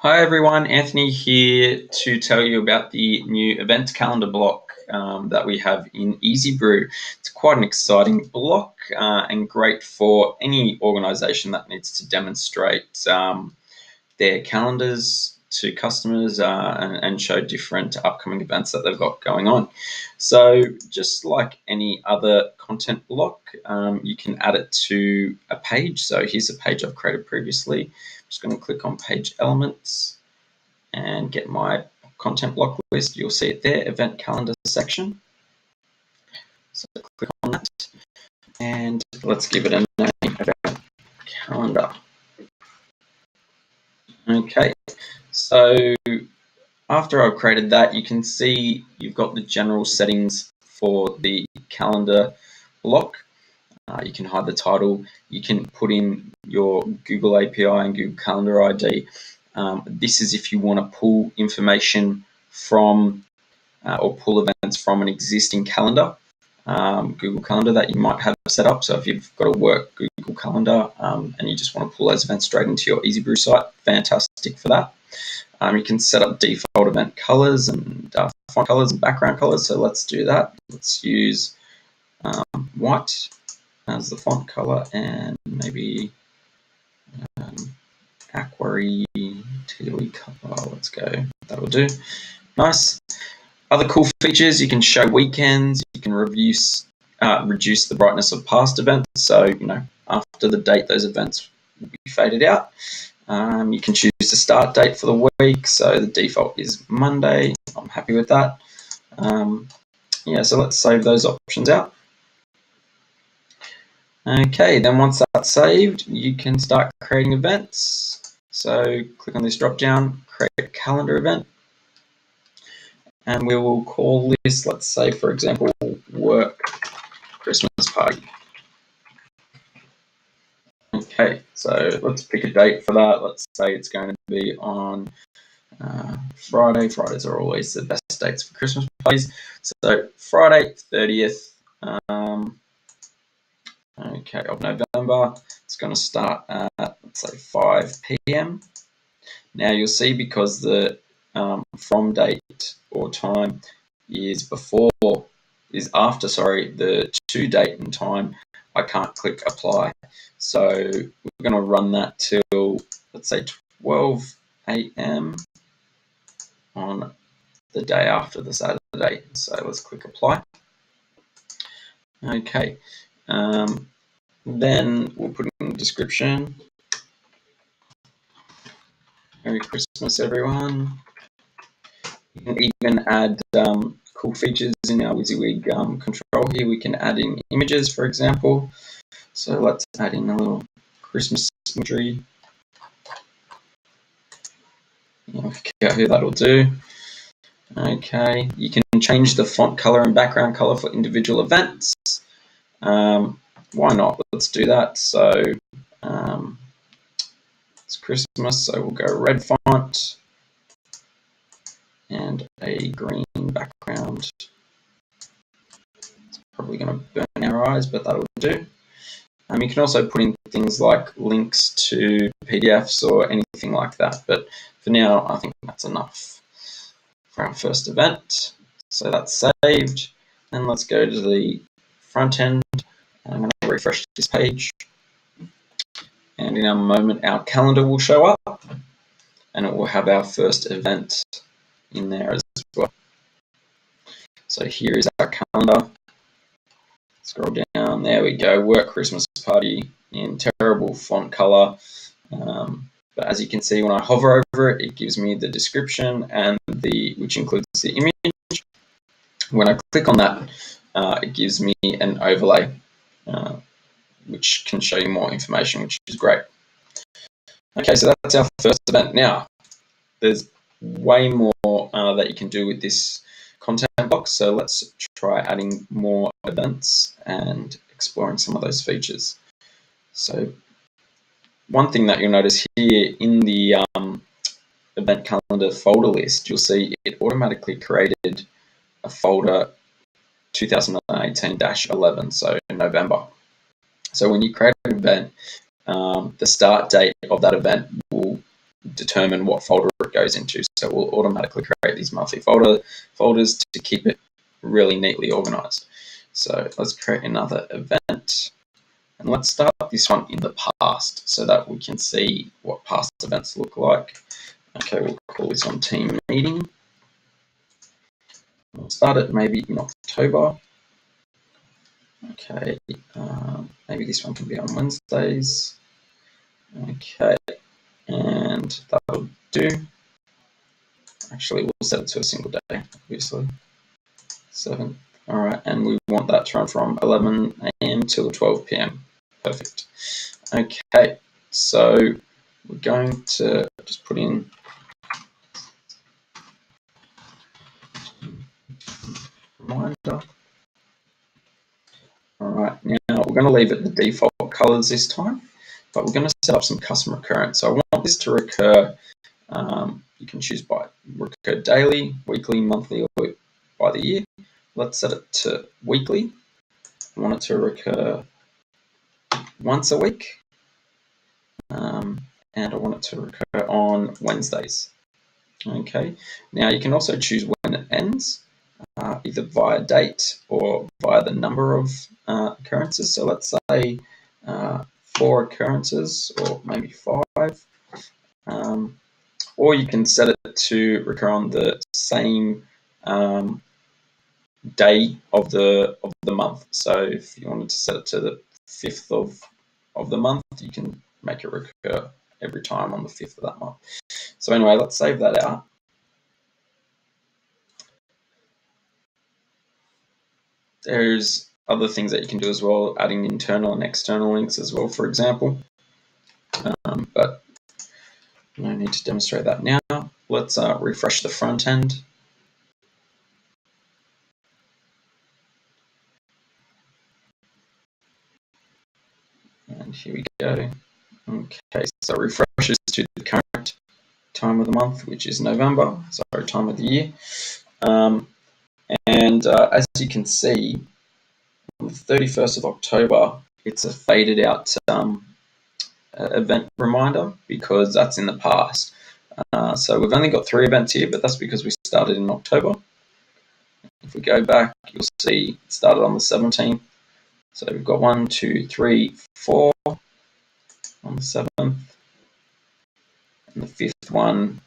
Hi everyone, Anthony here to tell you about the new event calendar block that we have in Brew. It's quite an exciting block and great for any organisation that needs to demonstrate their calendars to customers and show different upcoming events that they've got going on. So just like any other content block, you can add it to a page. So here's a page I've created previously. I'm just going to click on page elements and get my content block list. You'll see it there, event calendar section. So click on that and let's give it a name, event calendar. Okay, so after I've created that, you can see you've got the general settings for the calendar block. You can hide the title. You can put in your Google API and Google Calendar ID. This is if you want to pull information from or pull events from an existing calendar, Google Calendar that you might have set up. So if you've got a work Google Calendar and you just want to pull those events straight into your Brew site, fantastic for that. You can set up default event colors and font colors and background colors. So let's do that. Let's use white as the font color and maybe aquary tealy color. Let's go. That'll do. Nice. Other cool features, you can show weekends, you can reduce the brightness of past events. So, after the date, those events will be faded out. You can choose the start date for the week. So the default is Monday. I'm happy with that. So let's save those options out. Okay, then once that's saved, you can start creating events. So click on this drop down, create a calendar event. And we will call this, let's say, for example, work Christmas party. Okay, so let's pick a date for that. Let's say it's going to be on Friday. Fridays are always the best dates for Christmas parties. So Friday, 30th, of November. It's going to start at, let's say, 5 p.m. Now you'll see because the from date or time is after the to date and time, I can't click apply. So we're going to run that till, let's say, 12 a.m. on the day after the Saturday. So let's click apply. Okay. Then we'll put in the description. Merry Christmas, everyone. You can even add cool features in our WYSIWYG control here. We can add in images, for example. So let's add in a little Christmas imagery. Forget who that'll do. Okay, you can change the font color and background color for individual events. Why not? Let's do that. So it's Christmas, so we'll go red font and a green background. It's probably going to burn our eyes, but that'll do. You can also put in things like links to PDFs or anything like that, but for now I think that's enough for our first event. So that's saved, and let's go to the front end. I'm going to refresh this page, and in a moment our calendar will show up and it will have our first event in there as well. So here is our calendar. Scroll down, there we go, work Christmas party in terrible font color. But as you can see, when I hover over it, it gives me the description and which includes the image. When I click on that, it gives me an overlay, which can show you more information, which is great. Okay, so that's our first event. Now, there's way more that you can do with this content box. So let's try adding more events and exploring some of those features. So one thing that you'll notice here in the event calendar folder list, you'll see it automatically created a folder 2018-11, so in November. So when you create an event, the start date of that event will determine what folder it goes into. So we'll automatically create these monthly folders to keep it really neatly organized. So let's create another event, and let's start this one in the past so that we can see what past events look like. Okay, we'll call this one team meeting. We'll start it maybe in October. Okay, maybe this one can be on Wednesdays. Okay, and that'll do. Actually, we'll set it to a single day, obviously. 7. All right, and we want that to run from 11 a.m. till 12 p.m. Perfect. Okay, so we're going to just put in reminder. All right, now we're going to leave it the default colors this time, but we're going to set up some custom recurrence. So I want this to recur. You can choose by recur daily, weekly, monthly, or by the year. Let's set it to weekly. I want it to recur once a week, and I want it to recur on Wednesdays. Okay, now you can also choose when it ends, either via date or via the number of occurrences. So let's say 4 occurrences, or maybe 5. Or you can set it to recur on the same day of the month. So if you wanted to set it to the 5th of the month, you can make it recur every time on the 5th of that month. So anyway, let's save that out. There's other things that you can do as well, adding internal and external links as well, for example. But no need to demonstrate that now. Let's refresh the front end. And here we go. Okay, so refreshes to the current time of the month, which is November, sorry, time of the year. As you can see, on the 31st of October, it's a faded out event reminder because that's in the past. So we've only got 3 events here, but that's because we started in October. If we go back, you'll see it started on the 17th. So we've got 1, 2, 3, 4 on the 7th, and the 5th one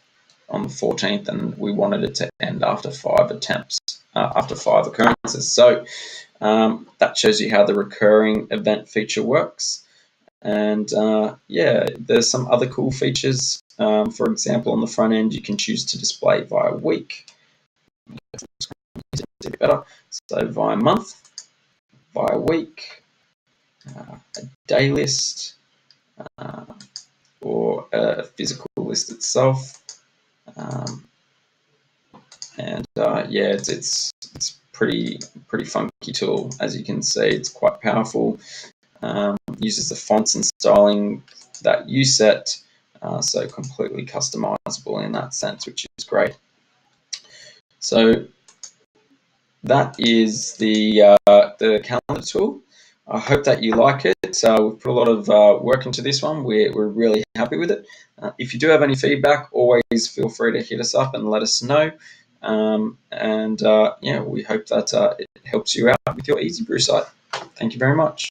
on the 14th, and we wanted it to end after 5 attempts, after 5 occurrences. So that shows you how the recurring event feature works. And yeah, there's some other cool features. For example, on the front end, you can choose to display via week. Better. So via month, via week, a day list, or a physical list itself. Yeah, it's pretty funky tool. As you can see, it's quite powerful. Uses the fonts and styling that you set, so completely customizable in that sense, which is great. So that is the calendar tool. I hope that you like it. We've put a lot of work into this one. We're really happy with it. If you do have any feedback, always feel free to hit us up and let us know. Yeah, we hope that it helps you out with your Easy Brew site. Thank you very much.